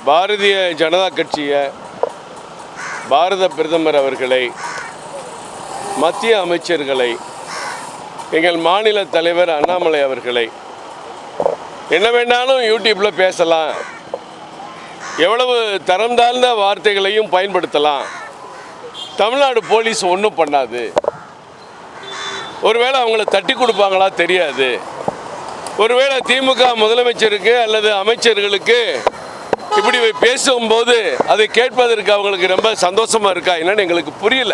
பாரதிய ஜனதா கட்சியை, பாரத பிரதமர் அவர்களை, மத்திய அமைச்சர்களை, எங்கள் மாநில தலைவர் அண்ணாமலை அவர்களை என்ன வேணாலும் யூடியூப்பில் பேசலாம், எவ்வளவு தரம் தாழ்ந்த வார்த்தைகளையும் பயன்படுத்தலாம், தமிழ்நாடு போலீஸ் ஒன்றும் பண்ணாது, ஒருவேளை அவங்கள தட்டி கொடுப்பாங்களா தெரியாது, ஒருவேளை திமுக முதலமைச்சருக்கு அல்லது அமைச்சர்களுக்கு இப்படி பேசும்போது அதை கேட்பதற்கு அவங்களுக்கு ரொம்ப சந்தோஷமா இருக்கா என்னன்னு எங்களுக்கு புரியல.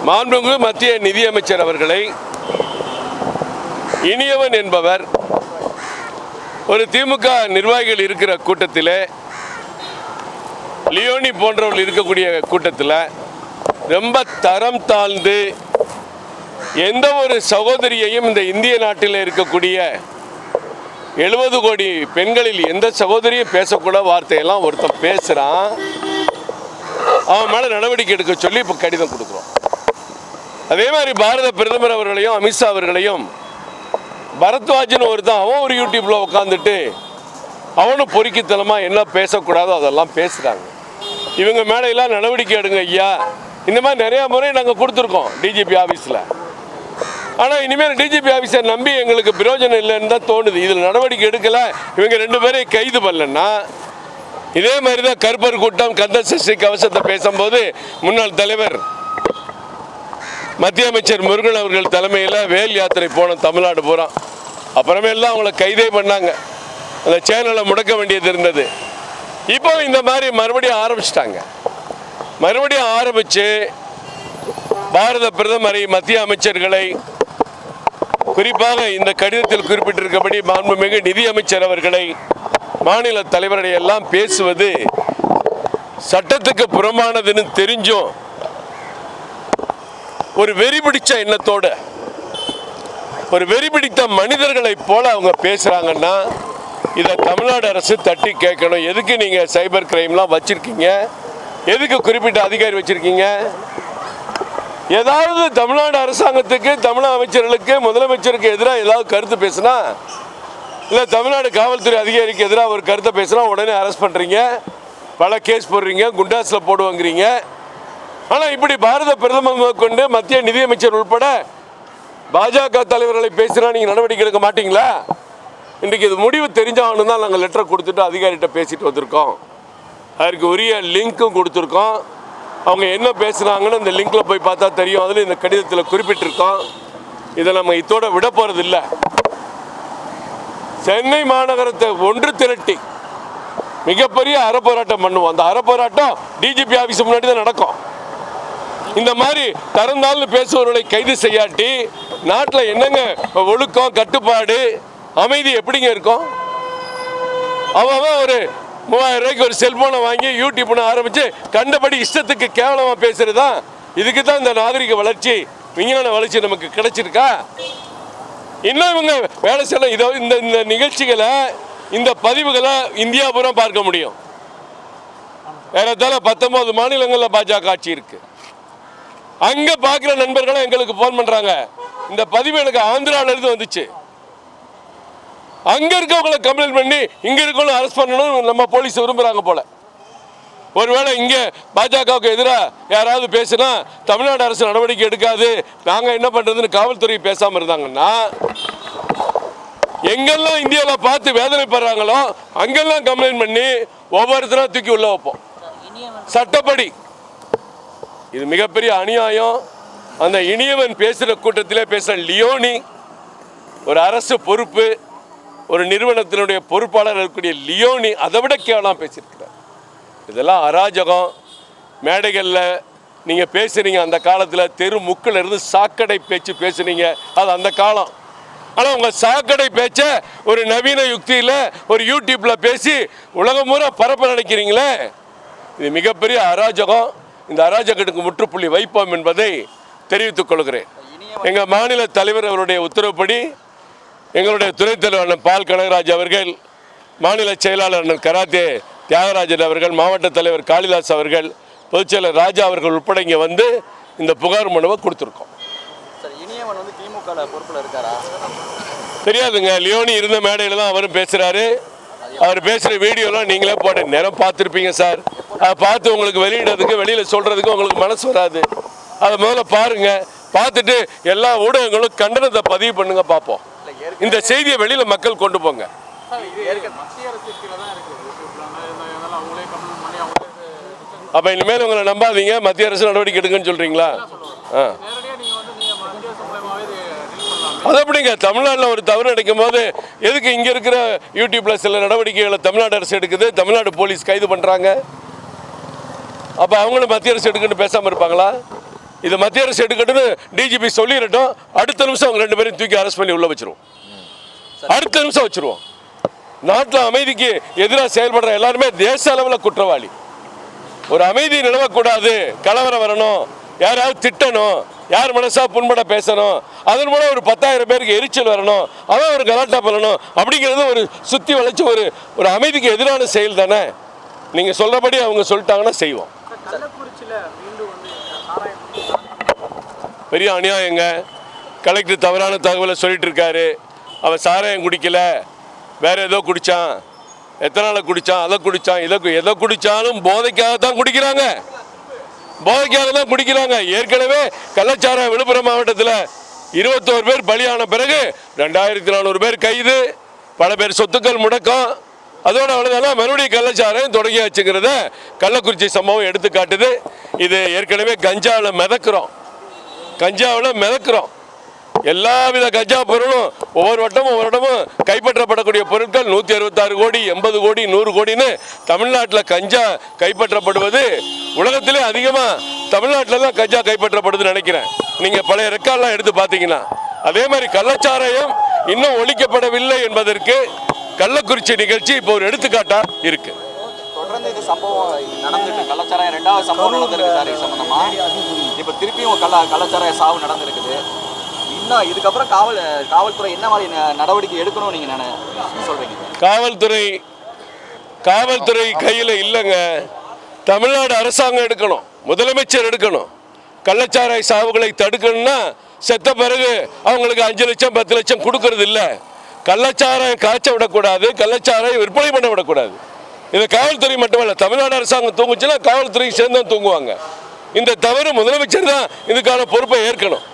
மாண்புமிகு மத்திய நிதியமைச்சர் அவர்களை இனியவன் என்பவர் ஒரு திமுக நிர்வாகிகள் இருக்கிற கூட்டத்தில், லியோனி போன்றவர்கள் இருக்கக்கூடிய கூட்டத்தில் ரொம்ப தரம் தாழ்ந்து எந்த ஒரு சகோதரியையும் இந்த இந்திய நாட்டில் இருக்கக்கூடிய 70 கோடி பெண்களில் எந்த சகோதரியும் பேசக்கூட வார்த்தையெல்லாம் ஒருத்தன் பேசுகிறான். அவன் மேலே நடவடிக்கை எடுக்க சொல்லி இப்போ கடிதம் கொடுக்குறோம். அதே மாதிரி பாரத பிரதமர் அவர்களையும் அமித்ஷா அவர்களையும் பரத்வாஜ்னு ஒருத்தன் அவன் ஒரு யூடியூப்பில் உட்காந்துட்டு அவனும் பொறுக்கித்தனமாக என்ன பேசக்கூடாதோ அதெல்லாம் பேசுகிறாங்க. இவங்க மேலையெல்லாம் நடவடிக்கை எடுங்க ஐயா. இந்த மாதிரி நிறையா முறை நாங்கள் கொடுத்துருக்கோம் டிஜிபி ஆஃபீஸில். ஆனால் இனிமேல் டிஜிபி ஆஃபீஸை நம்பி எங்களுக்கு பிரயோஜனம் இல்லைன்னு தான் தோணுது. இதில் நடவடிக்கை எடுக்கலை, இவங்க 2 பேரையும் கைது பண்ணலன்னா இதே மாதிரி தான் கருப்பர் கூட்டம் கந்த சஷ்டி கவசத்தை பேசும்போது முன்னாள் தலைவர் மத்திய அமைச்சர் முருகன் அவர்கள் தலைமையில் வேல் யாத்திரை போனோம் தமிழ்நாடு பூரா. அப்புறமேலாம் அவங்கள கைதே பண்ணாங்க, அந்த சேனலை முடக்க வேண்டியது இருந்தது. இப்போ இந்த மாதிரி மறுபடியும் ஆரம்பிச்சிட்டாங்க. மறுபடியும் ஆரம்பித்து பாரத பிரதமரை, மத்திய அமைச்சர்களை, குறிப்பாக இந்த கடிதத்தில் குறிப்பிட்டிருக்கபடி மாண்புமிகு நிதி அமைச்சர் அவர்களை, மாநில தலைவர்களை எல்லாம் பேசுவது சட்டத்துக்கு புறம்பானதுன்னு தெரிஞ்சும் ஒரு வெறி பிடிச்ச எண்ணத்தோடு, ஒரு வெறி பிடித்த மனிதர்களைப் போல அவங்க பேசுகிறாங்கன்னா இதை தமிழ்நாடு அரசு தட்டி கேட்கணும். எதுக்கு நீங்கள் சைபர் கிரைம்லாம் வச்சுருக்கீங்க? எதுக்கு குறிப்பிட்ட அதிகாரி வச்சுருக்கீங்க? ஏதாவது தமிழ்நாடு அரசாங்கத்துக்கு, தமிழக அமைச்சர்களுக்கு, முதலமைச்சருக்கு எதிராக ஏதாவது கருத்து பேசுனா, இல்லை தமிழ்நாடு காவல்துறை அதிகாரிக்கு எதிராக ஒரு கருத்தை பேசுனா உடனே அரெஸ்ட் பண்ணுறீங்க, பல கேஸ் போடுறீங்க, குண்டாஸில் போடுவாங்கிறீங்க. ஆனால் இப்படி பாரத பிரதமர் கொண்டு மத்திய நிதியமைச்சர் உட்பட பாஜக தலைவர்களை பேசினா நீங்கள் நடவடிக்கை எடுக்க மாட்டீங்களா? இன்றைக்கு இது முடிவு தெரிஞ்சாகணும் தான் நாங்கள் லெட்டர் கொடுத்துட்டு அதிகாரிகிட்ட பேசிட்டு வந்திருக்கோம். அதற்கு உரிய லிங்க்கும் கொடுத்துருக்கோம். அவங்க என்ன பேசுகிறாங்கன்னு இந்த லிங்கில் போய் பார்த்தா தெரியும். அதில் இந்த கடிதத்தில் குறிப்பிட்டிருக்கோம். இதை நம்ம இதோட விட போகிறது இல்லை. சென்னை மாநகரத்தை ஒன்று திரட்டி மிகப்பெரிய அறப்போராட்டம் பண்ணுவோம். அந்த அறப்போராட்டம் டிஜிபி ஆஃபீஸ் முன்னாடி தான் நடக்கும். இந்த மாதிரி தரந்தாள்னு பேசுபவர்களை கைது செய்யாட்டி நாட்டில் என்னங்க ஒழுக்கம், கட்டுப்பாடு, அமைதி எப்படிங்க இருக்கும்? அவன் ஒரு 3000 ரூபாய்க்கு ஒரு செல்போனை வாங்கி யூடியூப்னு ஆரம்பித்து கண்டபடி இஷ்டத்துக்கு கேவலமாக பேசுகிறது தான். இதுக்கு தான் இந்த நாகரிக வளர்ச்சி, விஞ்ஞான வளர்ச்சி நமக்கு கிடைச்சிருக்கா? இன்னும் இவங்க வேலை செய்யலாம். இதோ இந்த நிகழ்ச்சிகளை, இந்த பதிவுகளை இந்தியா பூரா பார்க்க முடியும். ஏறத்தாழ 19 மாநிலங்களில் பாஜக ஆட்சி இருக்கு. அங்கே பார்க்குற நண்பர்களும் எங்களுக்கு ஃபோன் பண்ணுறாங்க, இந்த பதிவு எனக்கு ஆந்திராவிலேருந்து வந்துச்சு, அங்கே இருக்கவங்களை கம்ப்ளைண்ட் பண்ணி இங்கே இருக்கவங்களும் அரெஸ்ட் பண்ணணும் நம்ம போலீஸ் விரும்புகிறாங்க போல. ஒருவேளை இங்கே பாஜகவுக்கு எதிராக யாராவது பேசுனா தமிழ்நாடு அரசு நடவடிக்கை எடுக்காது, நாங்கள் என்ன பண்ணுறதுன்னு காவல்துறை பேசாமல் இருந்தாங்கன்னா, எங்கெல்லாம் இந்தியாவில் பார்த்து வேதனைப்படுறாங்களோ அங்கெல்லாம் கம்ப்ளைண்ட் பண்ணி ஒவ்வொருத்தரும் தூக்கி உள்ள வைப்போம் சட்டப்படி. இது மிகப்பெரிய அநியாயம். அந்த இனியவன் பேசுகிற கூட்டத்திலே பேசுகிற லியோனி, ஒரு அரசு பொறுப்பு, ஒரு நிறுவனத்தினுடைய பொறுப்பாளர் இருக்கக்கூடிய லியோனி அதை விட கேவலம் பேசியிருக்கிறார். இதெல்லாம் அராஜகம். மேடைகளில் நீங்கள் பேசுகிறீங்க, அந்த காலத்தில் தெரு முக்கில் இருந்து சாக்கடை பேச்சு பேசுனீங்க, அது அந்த காலம். ஆனால் உங்கள் சாக்கடை பேச்ச ஒரு நவீன யுக்தியில் ஒரு யூடியூப்பில் பேசி உலகம் பூரா பரப்ப நினைக்கிறீங்களே, இது மிகப்பெரிய அராஜகம். இந்த அராஜகத்துக்கு முற்றுப்புள்ளி வைப்போம் என்பதை தெரிவித்துக் கொள்கிறேன். எங்கள் மாநில தலைவர் அவருடைய உத்தரவுப்படி எங்களுடைய துணைத் தலைவர் அண்ணன் பால் கனகராஜ் அவர்கள், மாநில செயலாளர் அண்ணன் கராத்தே தியாகராஜன் அவர்கள், மாவட்ட தலைவர் காளிதாஸ் அவர்கள், பொதுச்செயலர் ராஜா அவர்கள் உட்பட இங்கே வந்து இந்த புகார் மனுவை கொடுத்துருக்கோம். இனியவன் வந்து திமுக பொறுப்புல இருக்காரா? தெரியாதுங்க. லியோனி இருந்த மேடையில் தான் அவரும் பேசுகிறாரு. அவர் பேசுகிற வீடியோலாம் நீங்களே போட்ட நேரம் பார்த்துருப்பீங்க சார். அதை பார்த்து உங்களுக்கு வெளியிடறதுக்கு வெளியில் சொல்கிறதுக்கு உங்களுக்கு மனசு வராது. அதை முதல்ல பாருங்கள். பார்த்துட்டு எல்லா ஊடகங்களும் கண்டனத்தை பதிவு பண்ணுங்க, பார்ப்போம். இந்த செய்தியை வெளியில் மக்கள் கொண்டு போங்க. அப்போ இனிமேல் உங்களை நம்பாதீங்க, மத்திய அரசு நடவடிக்கை எடுங்கன்னு சொல்கிறீங்களா? அது எப்படிங்க? தமிழ்நாட்டில் ஒரு தவறு நடக்கும் போது எதுக்கு இங்கே இருக்கிற யூடியூப்பில் சில நடவடிக்கைகளை தமிழ்நாடு அரசு எடுக்குது, தமிழ்நாடு போலீஸ் கைது பண்ணுறாங்க? அப்போ அவங்களும் மத்திய அரசு எடுக்கணும்னு பேசாமல் இருப்பாங்களா? இது மத்திய அரசு எடுக்கட்டும்னு டிஜிபி சொல்லிடட்டும். அடுத்த நிமிஷம் அவங்க 2 பேரையும் தூக்கி அரெஸ்ட் பண்ணி உள்ள வச்சிருவோம். அடுத்த நிமிஷம் வச்சிருவோம். நாட்டில் அமைதிக்கு எதிராக செயல்படுற எல்லாருமே தேச அளவில் குற்றவாளி. ஒரு அமைதி நிலவக்கூடாது, கலவரம் வரணும், யாராவது திட்டணும், யார் மனசா புண்பட பேசணும், அதன் மூலம் ஒரு 10,000 பேருக்கு எரிச்சல் வரணும், அவன் ஒரு கலாட்டா பண்ணணும் அப்படிங்கிறது ஒரு சுற்றி வளைச்சு ஒரு அமைதிக்கு எதிரான செயல் தானே. நீங்கள் சொல்கிறபடி அவங்க சொல்லிட்டாங்கன்னா செய்வோம். பெரிய அநியாயங்க. கலெக்டர் தவறான தகவலை சொல்லிட்டு இருக்காரு. அவன் சாராயம் குடிக்கல, வேற ஏதோ குடித்தான், எத்தனை நாள் குடித்தான், அதை குடித்தான், எதை குடித்தாலும் போதைக்காக தான் குடிக்கிறாங்க. போதைக்காக தான் குடிக்கிறாங்க. ஏற்கனவே கள்ளச்சாராயம் விழுப்புரம் மாவட்டத்தில் 21 பேர் பலியான பிறகு 2400 பேர் கைது, பல பேர் சொத்துக்கள் முடக்கம். அதோட அவ்வளோதான், மறுபடியும் கள்ளச்சாராயம் தொடங்கியாச்சுங்கிறத கள்ளக்குறிச்சி சம்பவம் எடுத்து காட்டுது. இது ஏற்கனவே கஞ்சாவில் மிதக்கிறோம். எல்லா வித கஞ்சா பொருளும் ஒவ்வொரு வட்டமும் கைப்பற்றப்படக்கூடிய பொருட்கள் 166 கோடி, 80 கோடி, 100 கோடின்னு தமிழ்நாட்டில் கஞ்சா கைப்பற்றப்படுவது உலகத்திலே அதிகமாக தமிழ்நாட்டில் தான் கஞ்சா கைப்பற்றப்படுதுன்னு நினைக்கிறேன். நீங்கள் பழைய ரெக்கார்ட்லாம் எடுத்து பார்த்தீங்கன்னா. அதே மாதிரி கள்ளச்சாராயம் இன்னும் ஒழிக்கப்படவில்லை என்பதற்கு கள்ளக்குறிச்சி நிகழ்ச்சி இப்போ ஒரு எடுத்துக்காட்டா இருக்கு. தொடர்ந்து இந்த சம்பவம் நடந்துட்டு கள்ளச்சாராயம் 2வது சம்பவம் நடந்திருக்கு சார். இது சம்பந்தமா இப்போ திருப்பியும் கள்ளச்சாராய சாவு நடந்திருக்குது. இன்னும் இதுக்கப்புறம் காவல்துறை என்ன மாதிரி நடவடிக்கை எடுக்கணும் நீங்க சொல்றீங்க? காவல்துறை கையில் இல்லைங்க. தமிழ்நாடு அரசாங்கம் எடுக்கணும், முதலமைச்சர் எடுக்கணும். கள்ளச்சாராய சாவுகளை தடுக்கணும்னா செத்த பிறகு அவங்களுக்கு 5 லட்சம் 10 லட்சம் கொடுக்கறது இல்லை. கள்ளச்சாராயம் காய்ச்ச விடக்கூடாது, கள்ளச்சாராயம் விற்பனை பண்ண விடக்கூடாது. இது காவல்துறை மட்டுமல்ல, தமிழ்நாடு அரசாங்கம் தூங்குச்சுன்னா காவல்துறைக்கு சேர்ந்து தான் தூங்குவாங்க. இந்த தவறு முதலமைச்சர் தான் இதுக்கான பொறுப்பை ஏற்கணும்.